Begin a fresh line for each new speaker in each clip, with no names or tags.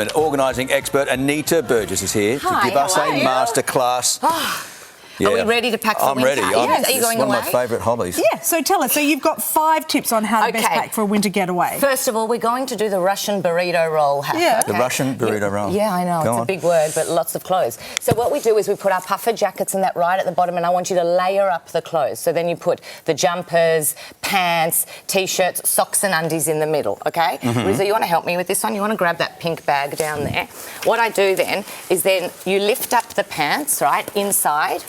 An organising expert, Anita Burgess, is here to give us a masterclass.
Are we ready to pack for winter?
I'm ready.
Yes. Are you going
one
away?
of my favourite hobbies.
Yeah, so tell us. So you've got 5 tips on how to best pack for a winter getaway.
First of all, we're going to do the Russian burrito roll hack.
Yeah.
The Russian burrito roll.
Yeah, I know. It's a big word, but lots of clothes. So what we do is we put our puffer jackets and that right at the bottom, and I want you to layer up the clothes. So then you put the jumpers, pants, T-shirts, socks and undies in the middle, okay? Riza, you want to help me with this one? You want to grab that pink bag down there. What I do then is then you lift up the pants, right, inside,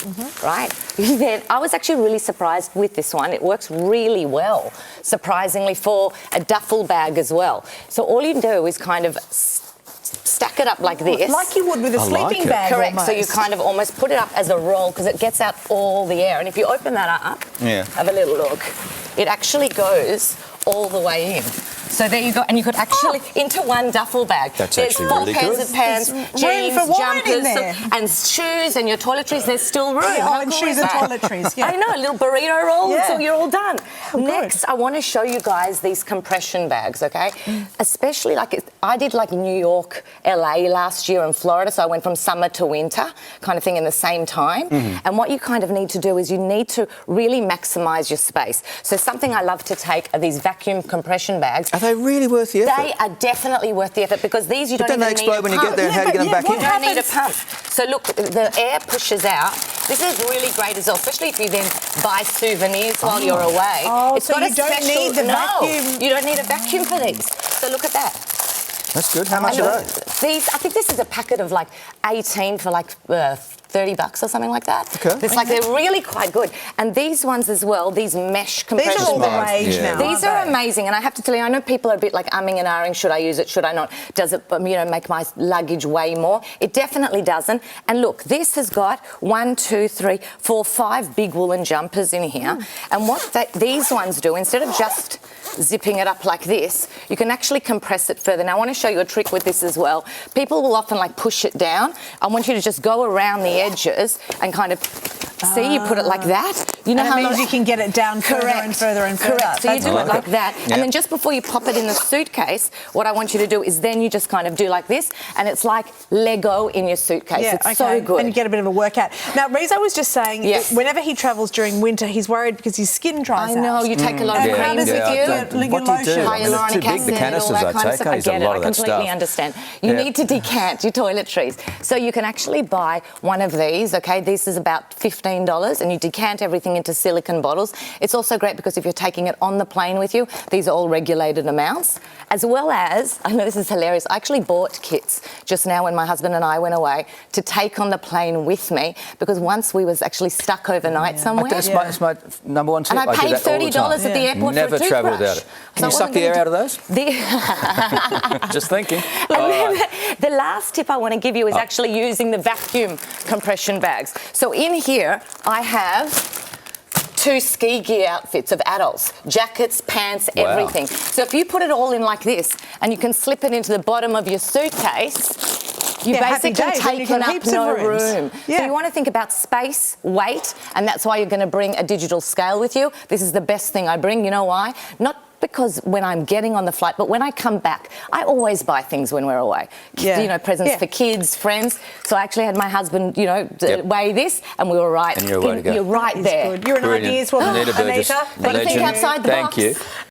right? Then I was actually really surprised with this one. It works really well, surprisingly, for a duffel bag as well. So all you do is kind of stack it up like this.
Like you would with a sleeping bag.
Correct.
Almost.
So you kind of almost put it up as a roll because it gets out all the air. And if you open that up, have a little look, it actually goes all the way in. So there you go, and you could actually into one duffel bag.
That's
There's
actually
4
really
pairs
good.
of pants, jeans,
for wine
jumpers,
in there.
and shoes, and your toiletries. There's still room.
Yeah,
How
and
cool
shoes
is
and
that?
toiletries. Yeah.
I know, a little burrito roll,
Yeah.
so you're all done.
good.
Next, I want to show you guys these compression bags, okay? Especially I did like New York, LA last year, and Florida, so I went from summer to winter, kind of thing, in the same time. And what you kind of need to do is you need to really maximise your space. So something I love to take are these vacuum compression bags.
Are they really worth the effort?
They are definitely worth the effort because these you don't even need a pump.
But don't they explode when you get there? How do you get them back in?
You don't need a pump. So look, the air pushes out. This is really great as well, especially if you then buy souvenirs while you're away.
Oh,
it's
so
got
you don't need the vacuum.
You don't need a vacuum for these. So look at that.
That's good. How much are those?
These, I think this is a packet of like 18 for like $30 or something like that.
Okay.
It's like they're really quite good. And these ones as well, these mesh compression
These are all the
bags.
rage now.
These are amazing, and I have to tell you, I know people are a bit like umming and ahhing, should I use it, should I not? Does it, make my luggage weigh more? It definitely doesn't. And look, this has got 1, 2, 3, 4, 5 big woolen jumpers in here. And what these ones do, instead of just zipping it up like this, you can actually compress it further. Now, I want to show you a trick with this as well. People will often like push it down. I want you to just go around the edges and kind of see, you put it like that. You know
and
how
it means you can get it down further and further and further.
Correct. So you do it like that.
Yep.
And then just before you pop it in the suitcase, what I want you to do is then you just kind of do like this, and it's like Lego in your suitcase.
Yeah,
it's so good.
And you get a bit of a workout. Now, Riza was just saying, whenever he travels during winter, he's worried because his skin dries out.
I know, you take a lot of
How
creams
does
with
it
you.
get your
What do you do?
Hyaluronic
It's too big,
acid,
the
all
canisters
that
I
kind of
take.
stuff.
I
I
use a
get it.
lot
I
of that
completely
stuff.
understand. You need to decant your toiletries. So you can actually buy one of these, okay? This is about $15, and you decant everything into silicone bottles. It's also great because if you're taking it on the plane with you, these are all regulated amounts. As well as, I know this is hilarious, I actually bought kits just now when my husband and I went away to take on the plane with me, because once we was actually stuck overnight somewhere.
That's my number one tip.
And I paid $30 at the airport
Never
for a
travel
toothbrush.
without it. Can you suck the air out of those? Just thinking.
The last tip I want to give you is actually using the vacuum compression bags. So in here, I have 2 ski gear outfits of adults, jackets, pants, everything. So if you put it all in like this, and you can slip it into the bottom of your suitcase, you basically taken up no room.
Yeah.
So you want to think about space, weight, and that's why you're going to bring a digital scale with you. This is the best thing I bring. You know why? Not because when I'm getting on the flight, but when I come back, I always buy things when we're away. Presents for kids, friends. So I actually had my husband, weigh this, and we were right.
And you're away to go.
You're right there.
You're an ideas woman,
Anita Burgess,
Anita.
But think outside the box.
Thank you.